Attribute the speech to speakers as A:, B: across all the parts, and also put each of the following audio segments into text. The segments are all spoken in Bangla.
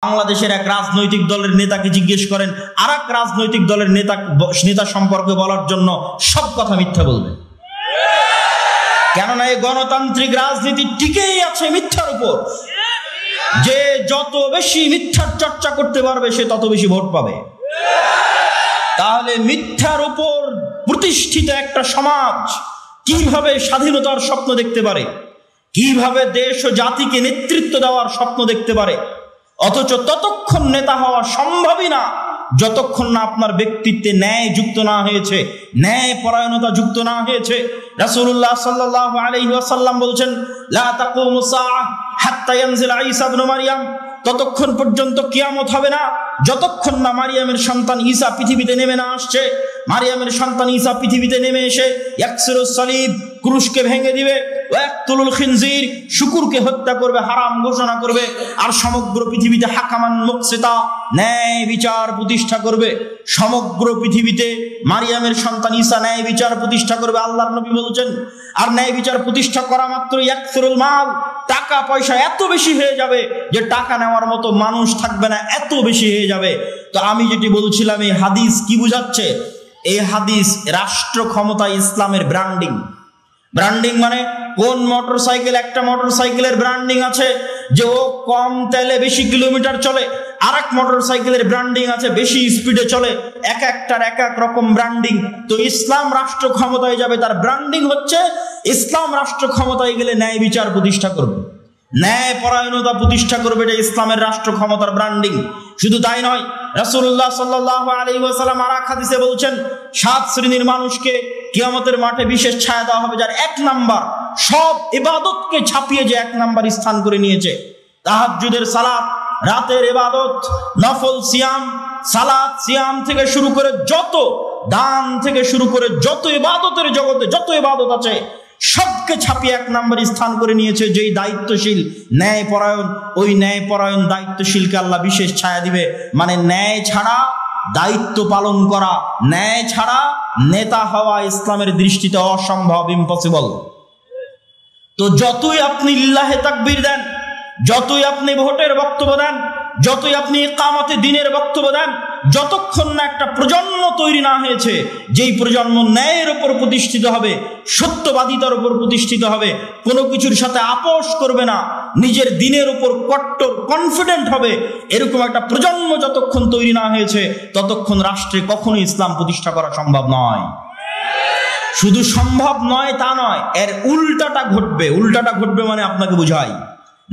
A: বাংলাদেশের এক রাজনৈতিক দলের নেতাকে জিজ্ঞেস করেন আর এক রাজনৈতিক দলের নেতা সম্পর্কে বলার জন্য সব কথা মিথ্যা বলবে। কেননা এই গণতান্ত্রিক রাজনীতি টিকেই আছে মিথ্যার উপর। যে যত বেশি মিথ্যার চর্চা করতে পারবে সে তত বেশি ভোট পাবে। তাহলে মিথ্যার উপর প্রতিষ্ঠিত একটা সমাজ কিভাবে স্বাধীনতার স্বপ্ন দেখতে পারে, কিভাবে দেশ ও জাতিকে নেতৃত্ব দেওয়ার স্বপ্ন দেখতে পারে? অথচ ততক্ষণ নেতা হওয়া সম্ভবই না যতক্ষণ না আপনার ব্যক্তিত্বে ন্যায় যুক্ত না হয়েছে, ন্যায় পরায়ণতা যুক্ত না হয়েছে। রাসূলুল্লাহ সাল্লাল্লাহু আলাইহি ওয়াসাল্লাম বলছেন, লা তাকুমু সাআহ হাত্তা ইয়ানজিলা ঈসা ইবনে মারইয়াম, ততক্ষণ পর্যন্ত কিয়ামত হবে না যতক্ষণ না মারিয়ামের সন্তান ঈসা পৃথিবীতে নেমে না আসছে। মারিয়ামের সন্তান ঈসা পৃথিবীতে নেমে এসে ইয়াকসিরুস সালিব, ক্রুশকে ভেঙে দিবে, ওয়াকতুলুল খিনজির, শুকুরকে হত্যা করবে, হারাম ঘোষণা করবে, আর সমগ্র পৃথিবীতে হাকামান মুকসিতা, ন্যায় বিচার প্রতিষ্ঠা করবে। সমগ্র পৃথিবীতে মারিয়ামের সন্তান ঈসা ন্যায় বিচার প্রতিষ্ঠা করবে, আল্লাহর নবী বলছেন। আর ন্যায় বিচার প্রতিষ্ঠা করা মাত্র ইয়াকসিরুল মাল, টাকা পয়সা এত বেশি হয়ে যাবে যে টাকা নেওয়ার মতো মানুষ থাকবে না, এত বেশি হয়ে যাবে। তো আমি যেটি বলছিলাম, এই হাদিস কি বুঝাচ্ছে? এই হাদিস রাষ্ট্র ক্ষমতা ইসলামের ব্র্যান্ডিং। ব্র্যান্ডিং মানে কোন মোটরসাইকেল, একটা মোটরসাইকেলের ব্র্যান্ডিং আছে যে ও কম তেলে বেশি কিলোমিটার চলে, আর এক মোটরসাইকেলের ব্র্যান্ডিং আছে বেশি স্পিডে চলে, এক একটার এক এক রকম ব্র্যান্ডিং। তো ইসলাম রাষ্ট্র ক্ষমতায় যাবে, তার ব্র্যান্ডিং হচ্ছে ইসলাম রাষ্ট্র ক্ষমতায় গেলে ন্যায় বিচার প্রতিষ্ঠা করবে, ন্যায় পরায়ণতা প্রতিষ্ঠা করবে, এটা ইসলামের রাষ্ট্র ক্ষমতার ব্র্যান্ডিং। শুধু তাই নয়, রাসূলুল্লাহ সাল্লাল্লাহু আলাইহি ওয়াসাল্লাম আর এক হাদিসে বলছেন, 7 শ্রেণীর মানুষকে কিয়ামতের মাঠে বিশেষ ছায়া দেওয়া হবে, যার 1 নাম্বার সব ইবাদতকে ছাপিয়ে যে 1 নাম্বার স্থান করে নিয়েছে। তাহাজ্জুদের সালাত, রাতের ইবাদত, নফল সিয়াম, সালাত সিয়াম থেকে শুরু করে যত দান থেকে শুরু করে যত ইবাদতের জগতে যত ইবাদত আছে সবকে ছাপিয়ে 1 নাম্বার স্থান করে নিয়েছে। যেই দায়িত্বশীল ন্যায় পরায়ণ, ওই ন্যায় পরায়ণ দায়িত্বশীলকে আল্লাহ বিশেষ ছায়া দিবে। মানে ন্যায় ছাড়া দায়িত্ব পালন করা, ন্যায় ছাড়া নেতা হওয়া ইসলামের দৃষ্টিতে অসম্ভব, ইম্পসিবল। তো যতই আপনি লিল্লাহে তাকবীর দেন, যতই আপনি ভোটের বক্তব্য দেন, যতই আপনি ইকামতে দ্বীনের বক্তব্য দেন, যতক্ষণ না একটা প্রজন্ম তৈরি না হয়েছে যেই প্রজন্ম ন্যায়ের উপর প্রতিষ্ঠিত হবে, সত্যবাদিতার উপর প্রতিষ্ঠিত হবে, কোনো কিছুর সাথে আপোষ করবে না, নিজের দ্বীনের উপর কট্টর কনফিডেন্ট হবে, এরকম একটা প্রজন্ম যতক্ষণ তৈরি না হয়েছে ততক্ষণ রাষ্ট্রে কখনোই ইসলাম প্রতিষ্ঠা করা সম্ভব নয়। শুধু সম্ভব নয় তা নয়, এর উল্টাটা ঘটবে। উল্টাটা ঘটবে মানে আপনাকে বুঝাই,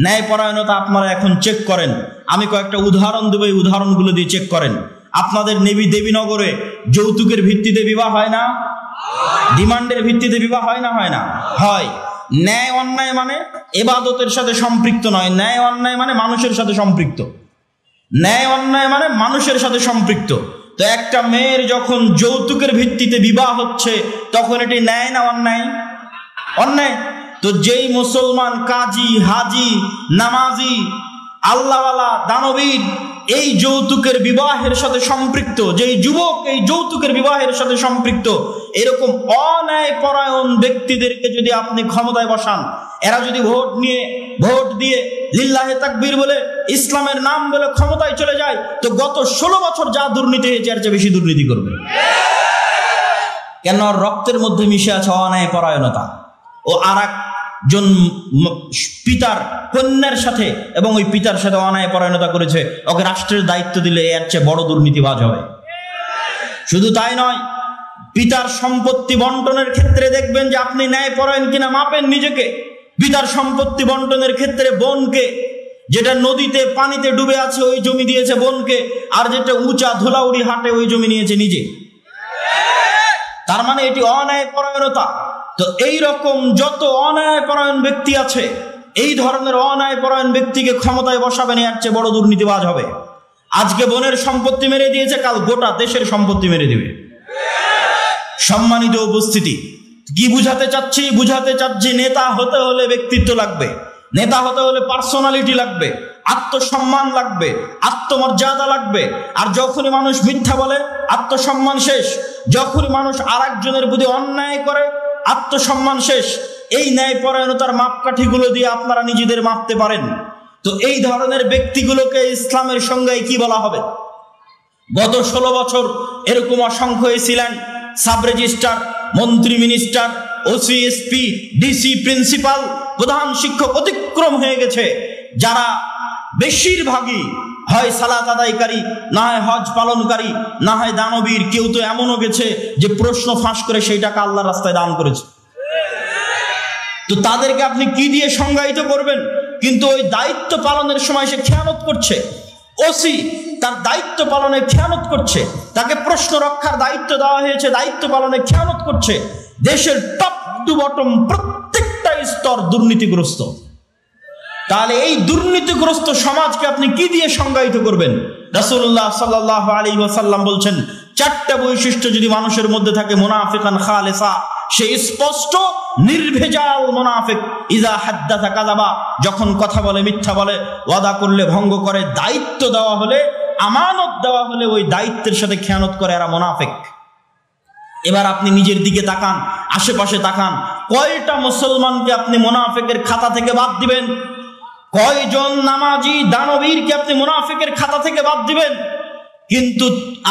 A: ন্যায়পরায়ণতা আপনারা এখন চেক করেন। আমি কয়েকটা উদাহরণ দেবো, এই উদাহরণগুলো দিয়ে চেক করেন। আপনাদের দেবীনগরে যৌতুকের ভিত্তিতে বিবাহ হয় না? ডিমান্ডের ভিত্তিতে বিবাহ হয় না? হয় না? হয়। ন্যায় অন্যায় মানে ইবাদতের সাথে সম্পৃক্ত নয়, ন্যায় অন্যায় মানে মানুষের সাথে সম্পৃক্ত। ন্যায় অন্যায় মানে মানুষের সাথে সম্পৃক্ত। তো একটা মেয়ের যখন যৌতুকের ভিত্তিতে বিবাহ হচ্ছে তখন এটি ন্যায় না অন্যায়? অন্যায়। তো যেই মুসলমান কাজী, হাজি, নামাজি, আল্লাহওয়ালা, দানবীর এই যৌতুকের বিবাহের সাথে সম্পৃক্ত, যেই যুবক এই যৌতুকের বিবাহের সাথে সম্পৃক্ত, এরকম অন্যায় পরায়ণ ব্যক্তিদেরকে যদি আপনি ক্ষমতায় বসান, এরা যদি ভোট দিয়ে লিল্লাহে তাকবীর বলে ইসলামের নাম বলে ক্ষমতায় চলে যায়, তো গত 16 বছর যা দুর্নীতি হয়েছে এর চেয়ে বেশি দুর্নীতি করবে। কেন? রক্তের মধ্যে মিশে আছে অন্যায় পরায়ণতা। ও আর একজন পিতার কন্যার সাথে এবং ওই পিতার সাথে অন্যায় পরায়ণতা করেছে, ওকে রাষ্ট্রের দায়িত্ব দিলে এর চেয়ে বড় দুর্নীতিবাজ হবে। শুধু তাই নয়, পিতার সম্পত্তি বন্টনের ক্ষেত্রে দেখবেন যে আপনি ন্যায় পরায়ণ কিনা মাপেন নিজেকে। পিতার সম্পত্তি বন্টনের ক্ষেত্রে বোনকে, যেটা নদীতে পানিতে ডুবে আছে ওই জমি দিয়েছে বোনকে, আর যেটা উঁচা ধুলাউড়ি হাটে ওই জমি নিয়েছে নিজে। তার মানে এটি অন্যায় পরায়ণতা। তো এই রকম যত অন্যায় পরায়ণ ব্যক্তি আছে, এই ধরনের অন্যায় পরায়ণ ব্যক্তিকে ক্ষমতায় বসাবেন, এর চেয়ে বড় দুর্নীতিবাজ হবে। আজকে বোনের সম্পত্তি মেরে দিয়েছে, কাল গোটা দেশের সম্পত্তি মেরে দিবে। সম্মানিত উপস্থিতি, কি বুঝাতে চাচ্ছি? বুঝাতে চাচ্ছি নেতা হতে হলে ব্যক্তিত্ব লাগবে, নেতা হতে হলে পার্সোনালিটি লাগবে, আত্মসম্মান লাগবে, আত্মমর্যাদা লাগবে। আর যখনই মানুষ মিথ্যা বলে আত্মসম্মান শেষ, যখনই মানুষ আরেকজনের প্রতি অন্যায় করে আত্মসম্মান শেষ। এই ন্যায়পরায়ণতার মাপকাঠিগুলো দিয়ে আপনারা নিজেদের মাপতে পারেন। তো এই ধরনের ব্যক্তিগুলোকে ইসলামের সংজ্ঞায় কি বলা হবে? গত 16 বছর এরকম অসংখ্য ছিলেন সাব রেজিস্ট্রার, মন্ত্রী, minister, OC, SP, DC, principal, প্রধান শিক্ষক অতিক্রম হয়ে গেছে, যারা বেশিরভাগই হয় সালাত আদায়কারী, না হয় হজ পালনকারী, না হয় দানবীর। কেউ তো এমনও গেছে যে প্রশ্ন ফাঁস করে সেই টাকা আল্লাহর রাস্তায় দান করেছে। তো তাদেরকে আপনি কি দিয়ে সংজ্ঞায়িত করবেন? কিন্তু ওই দায়িত্ব পালনের সময় সে খেয়ানত করছে। ওসি তার দায়িত্ব পালনে খেয়ানত করছে, তাকে প্রশ্ন রক্ষার দায়িত্ব দেওয়া হয়েছে, দায়িত্ব পালনে খেয়ানত করছে। দেশের টপ টু বটম প্রত্যেকটা স্তর দুর্নীতিগ্রস্ত। তাহলে এই দুর্নীতিগ্রস্ত সমাজকে আপনি কি দিয়ে সংজ্ঞায়িত করবেন? রাসূলুল্লাহ সাল্লাল্লাহু আলাইহি ওয়াসাল্লাম বলছেন, 4টা বৈশিষ্ট্য যদি মানুষের মধ্যে থাকে, মুনাফিকান খালিসা, সে স্পষ্ট নির্ভেজাল মুনাফিক। ইজা হাদ্দাসা কাযাবা, যখন কথা বলে মিথ্যা বলে, ওয়াদা করলে ভঙ্গ করে, দায়িত্ব দেওয়া হলে, আমানত দেওয়া হলে ওই দায়িত্বের সাথে খেয়ানত করে, এরা মুনাফিক। এবার আপনি নিজের দিকে তাকান, আশেপাশে তাকান, কয়টা মুসলমানকে আপনি মুনাফিকের খাতা থেকে বাদ দিবেন? কয়জন নামাজি দানবীরকে আপনি মুনাফিকের খাতা থেকে বাদ দিবেন? কিন্তু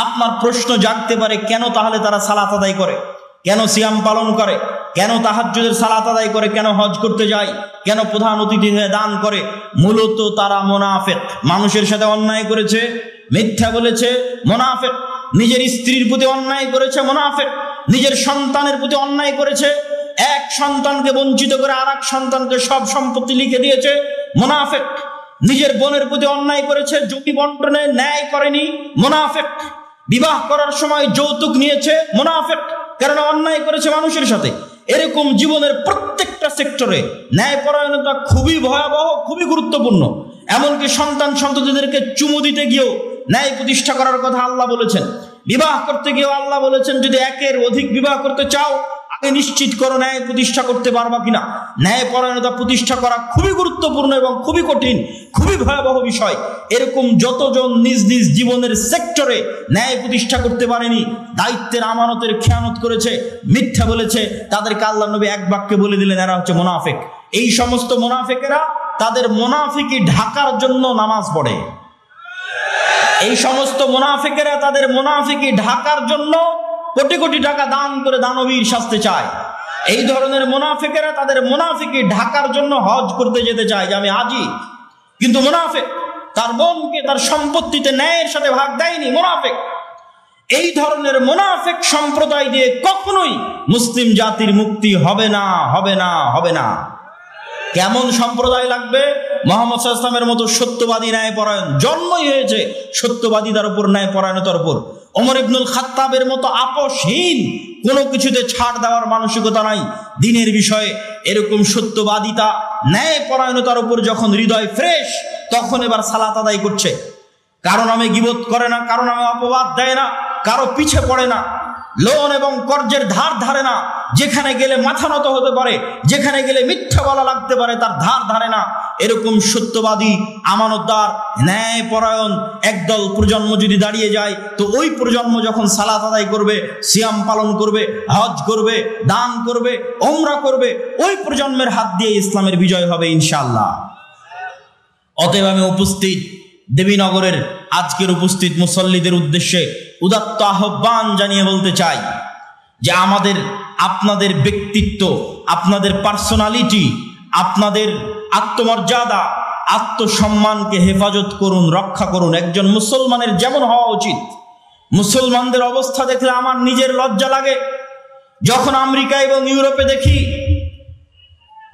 A: আপনার প্রশ্ন জাগতে পারে, কেন তাহলে তারা সালাত আদায় করে, কেন সিয়াম পালন করে, কেন তাহাজ্জুদের সালাত আদায় করে, কেন হজ করতে যায়, কেন প্রধান অতিথি হয়ে দান করে? মূলত তারা মুনাফিক। মানুষের সাথে অন্যায় করেছে, মিথ্যা বলেছে, মুনাফিক। নিজের স্ত্রীর প্রতি অন্যায় করেছে, মুনাফিক। নিজের সন্তানের প্রতি অন্যায় করেছে, এক সন্তানকে বঞ্চিত করে আরেক সন্তানকে সব সম্পত্তি লিখে দিয়েছে, মুনাফিক। নিজের বোনের প্রতি অন্যায় করেছে, জমি বন্টনে ন্যায় করেনি, মুনাফিক। বিবাহ করার সময় যৌতুক নিয়েছে, মুনাফিক, কারণ অন্যায় করেছে মানুষের সাথে। এরকম জীবনের প্রত্যেকটা সেক্টরে ন্যায়পরায়ণতা খুবই ভয়াবহ, খুবই গুরুত্বপূর্ণ। এমনকি সন্তান সন্ততিদেরকে চুমু দিতে গিয়েও ন্যায় প্রতিষ্ঠা করার কথা আল্লাহ বলেছেন। বিবাহ করতে গিয়েও আল্লাহ বলেছেন, যদি একের অধিক বিবাহ করতে চাও, আগে নিশ্চিত করো ন্যায় প্রতিষ্ঠা করতে পারবা কিনা। ন্যায়পরায়ণতা প্রতিষ্ঠা করা খুবই গুরুত্বপূর্ণ এবং খুবই কঠিন, খুবই ভয়াবহ বিষয়। এরকম যতজন নিজ নিজ জীবনের সেক্টরে ন্যায় প্রতিষ্ঠা করতে পারেনি, দায়িত্বের আমানতের খেয়ানত করেছে, মিথ্যা বলেছে, তাদেরকে আল্লাহ নবী এক বাক্যে বলে দিলেন, এরা হচ্ছে মুনাফিক। এই সমস্ত মুনাফিকেরা তাদের মুনাফিকি ঢাকার জন্য নামাজ পড়ে। এই সমস্ত মুনাফিকেরা তাদের মুনাফিকি ঢাকার জন্য কোটি কোটি টাকা দান করে দানবীর শাস্তে চায়। এই ধরনের মুনাফিকেরা তাদের মুনাফিকি ঢাকার জন্য হজ করতে যেতে চায় যে আমি হাজি, কিন্তু মুনাফিক তার বোনকে তার সম্পত্তিতে ন্যায়ের সাথে ভাগ দেয়নি, মুনাফিক। এই ধরনের মুনাফিক সম্প্রদায় দিয়ে কখনোই মুসলিম জাতির মুক্তি হবে না, হবে না, হবে না। কেমন সম্প্রদায় লাগবে? মুহাম্মদ সাল্লাল্লাহু আলাইহি ওয়াসাল্লামের মতো সত্যবাদী ন্যায়পরায়ণ। জন্মই হয়েছে সত্যবাদিতার উপর, ন্যায়পরায়ণতার উপর। ওমর ইবনুল খাত্তাবের মতো আপোষহীন, কোনো কিছুতে ছাড় দেওয়ার মানসিকতা নাই দিনের বিষয়ে। এরকম সত্যবাদিতা, ন্যায়পরায়ণতার উপর যখন হৃদয় ফ্রেশ, তখন এবার সালাত আদায় করছে। কারো নামে গীবত করে না, কারো নামে অপবাদ দেয় না, কারো পিছে পড়ে না, লোন এবং কর্জের ধার ধারে না। যেখানে গেলে মাথা নত হতে পারে, যেখানে গেলে মিথ্যা বলা লাগতে পারে, তার ধার ধারে না। এরকম সত্যবাদী, আমানতদার, ন্যায়পরায়ণ একদল প্রজন্ম যদি দাঁড়িয়ে যায়, তো ওই প্রজন্ম যখন সালাত আদায় করবে, সিয়াম পালন করবে, হজ করবে, দান করবে, ওমরা করবে, ওই প্রজন্মের হাত দিয়ে ইসলামের বিজয় হবে ইনশাআল্লাহ। অতএব আমি উপস্থিত দেবীনগরের আজকের উপস্থিত মুসল্লিদের উদ্দেশ্যে উদাত্ত আহ্বান জানিয়ে বলতে চাই যে আমাদের, আপনাদের ব্যক্তিত্ব, আপনাদের পার্সোনালিটি, আপনাদের আত্মমর্যাদা, আত্মসম্মানকে হেফাজত করুন, রক্ষা করুন। একজন মুসলমানের যেমন হওয়া উচিত। মুসলমানদের অবস্থা দেখলে আমার নিজের লজ্জা লাগে। যখন আমেরিকা এবং ইউরোপে দেখি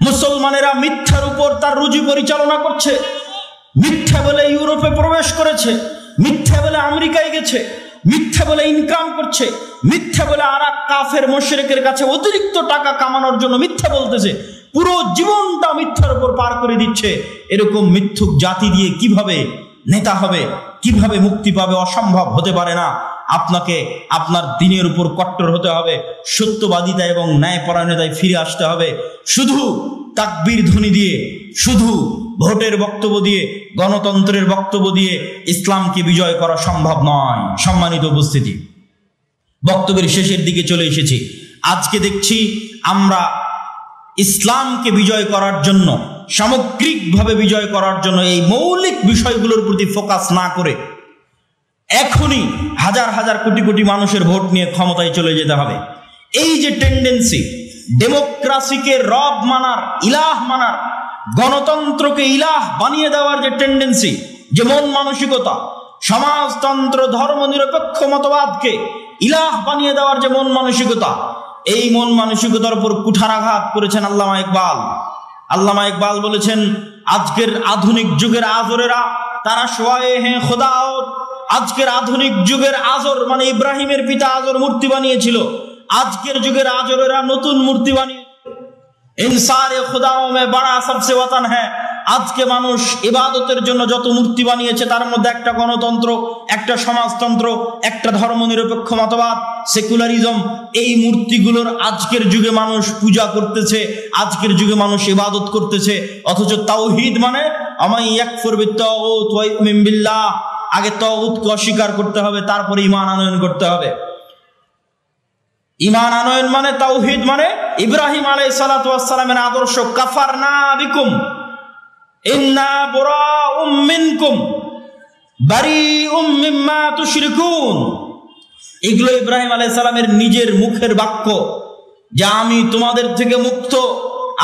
A: মুসলমানেরা মিথ্যার উপর তার রুজি পরিচালনা করছে, মিথ্যা বলে ইউরোপে প্রবেশ করেছে, মিথ্যা বলে আমেরিকায় গেছে, মিথ্যা বলে ইনকাম করছে, মিথ্যা বলে আর এক কাফের মুশরিকের কাছে অতিরিক্ত টাকা কামানোর জন্য মিথ্যা বলতেছে, পুরো জীবনটা মিথ্যার উপর পার করে দিচ্ছে। এরকম মিথ্যুক জাতি দিয়ে কিভাবে নেতা হবে, কিভাবে মুক্তি পাবে? অসম্ভব, হতে পারে না। আপনাকে আপনার দিনের উপর কট্টর হতে হবে, সত্যবাদিতা এবং ন্যায়পরায়ণতায় ফিরে আসতে হবে। শুধু তাকবীর ধ্বনি দিয়ে, শুধু ভোটের বক্তব্য দিয়ে, গণতন্ত্রের বক্তব্য দিয়ে ইসলামকে বিজয় করা সম্ভব নয়। সম্মানিত উপস্থিতি, বক্তব্যের শেষের দিকে চলে এসেছি। আজকে দেখছি আমরা ইসলামকে বিজয় করার জন্য, সামগ্রিকভাবে বিজয় করার জন্য এই মৌলিক বিষয়গুলোর প্রতি ফোকাস না করে এখনই হাজার হাজার কোটি কোটি মানুষের ভোট নিয়ে ক্ষমতায় চলে যেতে হবে। এই যে টেন্ডেন্সি, ডেমোক্রেসিকে রব মানার, ইলাহ মানার, গণতন্ত্রকে ইলাহ বানিয়ে দেওয়ার যে টেন্ডেন্সি, যে মন মানসিকতা, সমাজতন্ত্র, ধর্ম নিরপেক্ষ মতবাদকে ইলাহ বানিয়ে দেওয়ার যে মন মানসিকতা, এই মন মানসিকতার উপর কুঠারাঘাত করেছেন আল্লামা ইকবাল। আল্লামা ইকবাল বলেছেন, আজকের আধুনিক যুগের আজরেরা তারা সোয়ায়ে হ্যাঁ খোদা। আজকের আধুনিক যুগের আজর মানে ইব্রাহিমের পিতা আজর মূর্তি বানিয়েছিল, আজকের যুগের আজরেরা নতুন মূর্তি বানিয়ে ইনসারে খুদাও মে বড়া সবসে ওয়াতান হ্যাঁ। আজকে মানুষ ইবাদতের জন্য যত মূর্তি বানিয়েছে তার মধ্যে একটা গণতন্ত্র, একটা সমাজতন্ত্র, একটা ধর্মনিরপেক্ষ মতবাদ, সেকুলারিজম, এই মূর্তিগুলোর আজকের যুগে মানুষ পূজা করতেছে, আজকের যুগে মানুষ ইবাদত করতেছে। অথচ তাওহীদ মানে আমাই ইয়াকফুর বিত্তাগুত ওয়া ইউমিন বিল্লাহ, আগে তাগুতকে অস্বীকার করতে হবে, তারপরে ঈমান আনয়ন করতে হবে। ঈমান আনয়ন মানে তাওহীদ মানে ইব্রাহিম আলাইহিস সালাতু ওয়াস সালামের আদর্শ, কাফারনা বিকুম ইন্না বুরাউম মিনকুম বারিউম মিম্মা তুশরিকুন। এগুলো ইব্রাহিম আলাইহিস সালামের নিজের মুখের বাক্য যে আমি তোমাদের থেকে মুক্ত,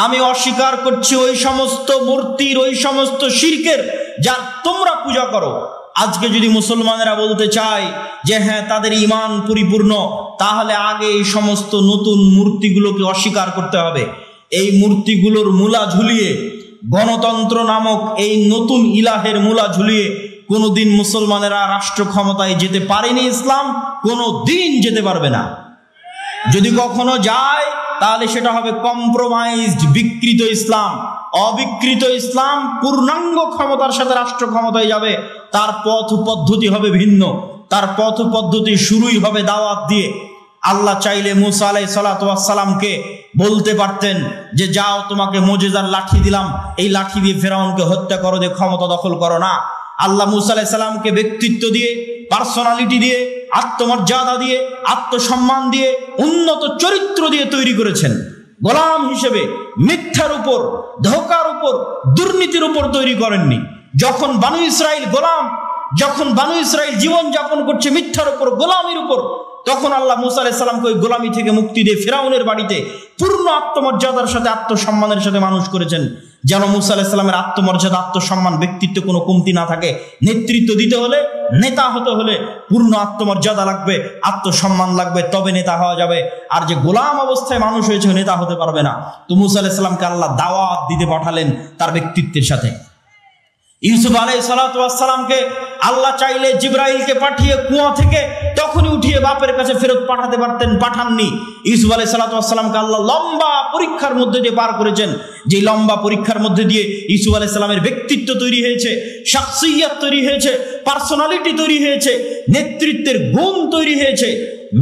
A: আমি অস্বীকার করছি ওই সমস্ত মূর্তির, ওই সমস্ত শিরকের যা তোমরা পূজা করো। আজকে যদি মুসলমানেরা বলতে চায় যে হ্যাঁ তাদের ঈমান পরিপূর্ণ, তাহলে আগে এই সমস্ত নতুন মূর্তিগুলোকে অস্বীকার করতে হবে। এই মূর্তিগুলোর মূলা ঝুলিয়ে, গণতন্ত্র নামক এই নতুন ইলাহের মূলা ঝুলিয়ে কোনোদিন মুসলমানেরা রাষ্ট্র ক্ষমতায় যেতে পারেনি, ইসলাম কোনো দিন যেতে পারবে না। যদি কখনো যায় তাহলে সেটা হবে কম্প্রোমাইজড, বিকৃত ইসলাম। অবিকৃত ইসলাম পূর্ণাঙ্গ ক্ষমতার সাথে রাষ্ট্র ক্ষমতায় যাবে, তার পথ পদ্ধতি হবে ভিন্ন, তার পথ পদ্ধতি শুরুই হবে দাওয়াত দিয়ে। আল্লাহ চাইলে মুসা আলাইহিস সালাতু ওয়াস সালামকে বলতে পারতেন যে যাও তোমাকে মুজিজার লাঠি দিলাম, এই লাঠি দিয়ে ফেরাউনকে হত্যা করো, দিয়ে ক্ষমতা দখল করো না। আল্লাহ মুসা আলাইহিস সালামকে ব্যক্তিত্ব দিয়ে, পার্সোনালিটি দিয়ে, আত্মমর্যাদা দিয়ে, আত্মসম্মান দিয়ে, উন্নত চরিত্র দিয়ে তৈরি করেছেন। গোলাম হিসেবে মিথ্যার উপর, ধোঁকার উপর, দুর্নীতির উপর তৈরি করেননি। যখন বানু ইসরাইল গোলাম, যখন বানু ইসরাইল জীবন যাপন করছে মিথ্যার উপর, গোলামির উপর, তখন আল্লাহ মুসা আলাইহিস সালামকে ওই গোলামি থেকে মুক্তি দিয়ে ফিরাউনের বাড়িতে পূর্ণ আত্মমর্যাদার সাথে, আত্মসম্মানের সাথে মানুষ করেছেন, যেন মুসা আলাইহিস সালামের আত্মমর্যাদা, আত্মসম্মান, ব্যক্তিত্ব কোনো কমতি না থাকে। নেতৃত্ব দিতে হলে, নেতা হতে হলে পূর্ণ আত্মমর্যাদা লাগবে, আত্মসম্মান লাগবে, তবে নেতা হওয়া যাবে। আর যে গোলাম অবস্থায় মানুষ হয়েছে নেতা হতে পারবে না। তো মুসা আলাইহিস সালামকে আল্লাহ দাওয়াত দিতে পাঠালেন তার ব্যক্তিত্বের সাথে। ইউসুফ আলাইহিস সালাতু ওয়াস সালামকে আল্লাহ চাইলে জিবরাইলকে পাঠিয়ে কুয়া থেকে তখনই উঠিয়ে বাপের কাছে ফেরত পাঠাতে পারতেন, পাঠাননি। ইউসুফ আলাইহিস সালাতু ওয়াস সালামকে আল্লাহ লম্বা পরীক্ষার মধ্যে দিয়ে পার করেছেন, যে লম্বা পরীক্ষার মধ্যে দিয়ে ইউসুফ আলাইহিস সালামের ব্যক্তিত্ব তৈরি হয়েছে, শাখসিয়ত তৈরি হয়েছে, পার্সোনালিটি তৈরি হয়েছে, নেতৃত্বের গুণ তৈরি হয়েছে,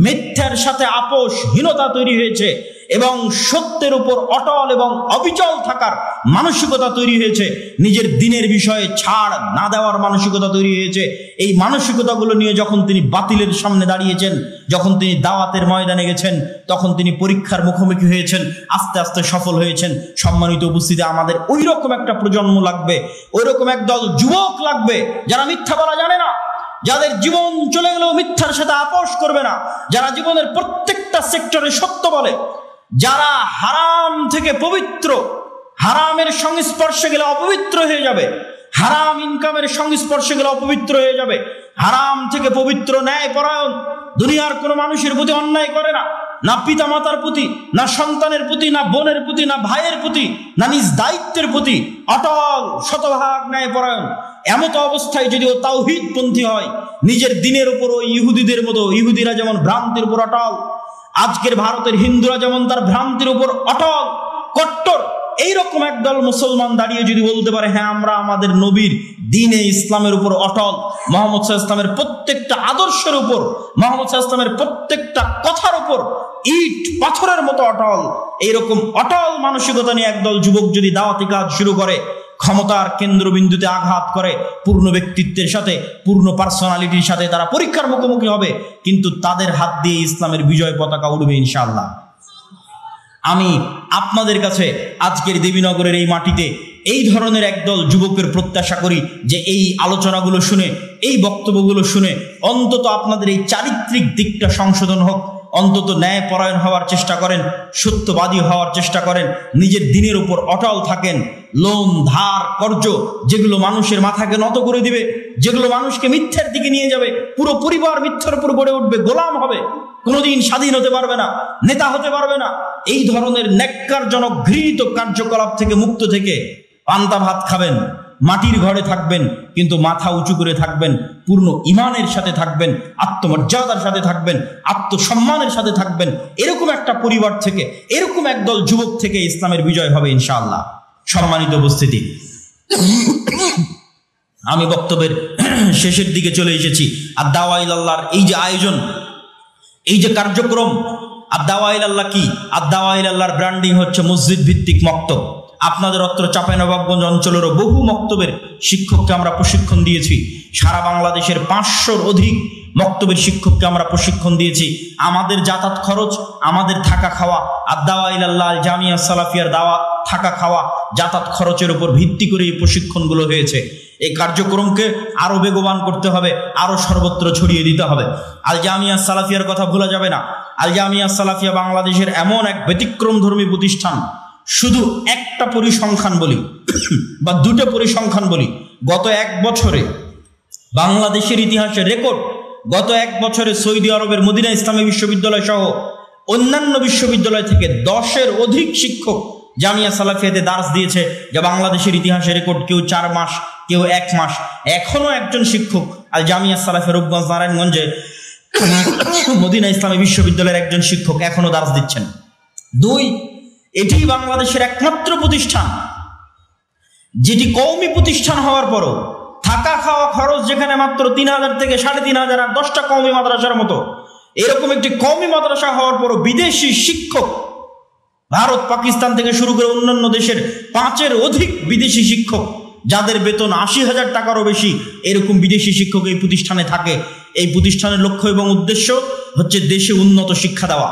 A: মিথ্যার সাথে আপোষহীনতা তৈরি হয়েছে, এবং সত্যের উপর অটল এবং অবিচল থাকার মানসিকতা তৈরি হয়েছে, নিজের দিনের বিষয়ে ছাড় না দেওয়ার মানসিকতা তৈরি হয়েছে। এই মানসিকতাগুলো নিয়ে যখন তিনি বাতিলের সামনে দাঁড়িয়েছেন, যখন তিনি দাওয়াতের ময়দানে গেছেন, তখন তিনি পরীক্ষার মুখোমুখি হয়েছেন, আস্তে আস্তে সফল হয়েছেন। সম্মানিত উপস্থিতি, আমাদের ওই রকম একটা প্রজন্ম লাগবে, ওই রকম একদল যুবক লাগবে যারা মিথ্যা বলা জানে না, যাদের জীবন চলে গেলেও মিথ্যার সাথে আপোষ করবে না, যারা জীবনের প্রত্যেকটা সেক্টরে সত্য বলে, যারা হারাম থেকে পবিত্র, হারামের সংস্পর্শে গেলে অপবিত্র হয়ে যাবে, হারাম ইনকামের সংস্পর্শে গেলে অপবিত্র হয়ে যাবে, হারাম থেকে পবিত্র, ন্যায়পরায়ণ, দুনিয়ার কোনো মানুষের প্রতি অন্যায় করে না, না পিতা মাতার প্রতি, না সন্তানের প্রতি, না বোনের প্রতি, না ভাইয়ের প্রতি, না নিজ দায়িত্বের প্রতি, অটল শতভাগ ন্যায়পরায়ণ। এমত অবস্থায় যদি ও তাওহীদপন্থী হয়, নিজের দিনের উপর ওই ইহুদিদের মতো, ইহুদিরা যেমন ভ্রান্তির উপর অটল, আজকের ভারতের হিন্দুরা যেমন তার ভ্রান্তির উপর অটল, কট্টর, এইরকম একদল মুসলমান দাঁড়িয়ে যদি বলতে পারে হ্যাঁ আমরা আমাদের নবীর দ্বীনে ইসলামের উপর অটল, মুহাম্মদ সাল্লাল্লাহু আলাইহি ওয়াসাল্লামের প্রত্যেকটা আদর্শের উপর, মুহাম্মদ সাল্লাল্লাহু আলাইহি ওয়াসাল্লামের প্রত্যেকটা কথার উপর ইট পাথরের মতো অটল, এইরকম অটল মানসিকতা নিয়ে একদল যুবক যদি দাওয়াতি কাজ শুরু করে, ক্ষমতার কেন্দ্রবিন্দুতে আঘাত করে, পূর্ণ ব্যক্তিত্বের সাথে, পূর্ণ পার্সোনালিটির সাথে তারা পরীক্ষার মুখোমুখি হবে, কিন্তু তাদের হাত দিয়ে ইসলামের বিজয় পতাকা উড়বে ইনশাআল্লাহ। আমি আপনাদের কাছে আজকের দেবীনগরের এই মাটিতে এই ধরনের একদল যুবকের প্রত্যাশা করি যে এই আলোচনাগুলো শুনে, এই বক্তব্যগুলো শুনে অন্তত আপনাদের এই চারিত্রিক দিকটা সংশোধন হোক, অন্তত ন্যায়পরায়ণ হওয়ার চেষ্টা করেন, সত্যবাদী হওয়ার চেষ্টা করেন, নিজের দিনের উপর অটল থাকেন। লোন, ধার, কর্জ যেগুলো মানুষের মাথাকে নত করে দিবে, যেগুলো মানুষকে মিথ্যার দিকে নিয়ে যাবে, পুরো পরিবার মিথ্যার উপর গড়ে উঠবে, গোলাম হবে, কোনোদিন স্বাধীন হতে পারবে না, নেতা হতে পারবে না, এই ধরনের ন্যাক্কারজনক ঘৃণিত কার্যকলাপ থেকে মুক্ত থেকে পান্তা ভাত খাবেন, মাটির ঘরে থাকবেন, কিন্তু মাথা উঁচু করে থাকবেন, পূর্ণ ঈমানের সাথে থাকবেন, আত্মমর্যাদার সাথে থাকবেন, আত্মসম্মানের সাথে থাকবেন। এরকম একটা পরিবার থেকে, এরকম একদল যুবক থেকে ইসলামের বিজয় হবে ইনশাআল্লাহ। সম্মানিত উপস্থিতি, আমি বক্তব্যের শেষের দিকে চলে এসেছি। আর দাওয়া ইলাল্লাহর এই যে আয়োজন, এই যে কার্যক্রম, আর দাওয়া ইলাল্লাহ কি? আর দাওয়া ইলাল্লাহর ব্র্যান্ডিং হচ্ছে মসজিদ ভিত্তিক মক্তব। আপনাদের অত্র চাঁপাইনবাবগঞ্জ অঞ্চলেরও বহু মক্তবের শিক্ষককে আমরা প্রশিক্ষণ দিয়েছি। সারা বাংলাদেশের 500-র অধিক মক্তবের শিক্ষককে আমরা প্রশিক্ষণ দিয়েছি। আমাদের যাতায়াত খরচ, আমাদের থাকা খাওয়া, আর দাওয়া ইলাল্লাহ আল জামিয়া সালাফিয়ার দাওয়া থাকা খাওয়া যাতায়াত খরচের উপর ভিত্তি করে এই প্রশিক্ষণগুলো হয়েছে। এই কার্যক্রমকে আরো বেগবান করতে হবে, আরো সর্বত্র ছড়িয়ে দিতে হবে। আল জামিয়া সালাফিয়ার কথা ভোলা যাবে না। আল জামিয়া সালাফিয়া বাংলাদেশের এমন এক ব্যতিক্রমধর্মী প্রতিষ্ঠান। শুধু একটা পরিসংখ্যান বলি বা দুটো পরিসংখ্যান বলি, গত এক বছরে বাংলাদেশের ইতিহাসে রেকর্ড, গত এক বছরে সৌদি আরবের মদিনা ইসলামী বিশ্ববিদ্যালয় সহ অন্যান্য বিশ্ববিদ্যালয় থেকে 10-এর অধিক শিক্ষক জামিয়া সালাফিয়াতে দার্স দিয়েছে, যা বাংলাদেশের ইতিহাসে রেকর্ড। কেউ 4 মাস, কেউ 1 মাস। এখনো একজন শিক্ষক আল জামিয়া সালাফিয়া রূপগঞ্জ নারায়ণগঞ্জে মদিনা ইসলামী বিশ্ববিদ্যালয়ের একজন শিক্ষক এখনো দার্স দিচ্ছেন। 2, এটি বাংলাদেশের একমাত্র প্রতিষ্ঠান যেটি কওমি প্রতিষ্ঠান হওয়ার পরও থাকা খাওয়া খরচ যেখানে মাত্র 3000 থেকে 3500 আর 10টা কওমি মাদ্রাসার মতো, এরকম একটি কওমি মাদ্রাসা হওয়ার পরও বিদেশি শিক্ষক, ভারত, পাকিস্তান থেকে শুরু করে অন্যান্য দেশের 5-এর অধিক বিদেশি শিক্ষক, যাদের বেতন 80,000 টাকারও বেশি, এরকম বিদেশি শিক্ষক এই প্রতিষ্ঠানে থাকে। এই প্রতিষ্ঠানের লক্ষ্য এবং উদ্দেশ্য হচ্ছে দেশে উন্নত শিক্ষা দেওয়া।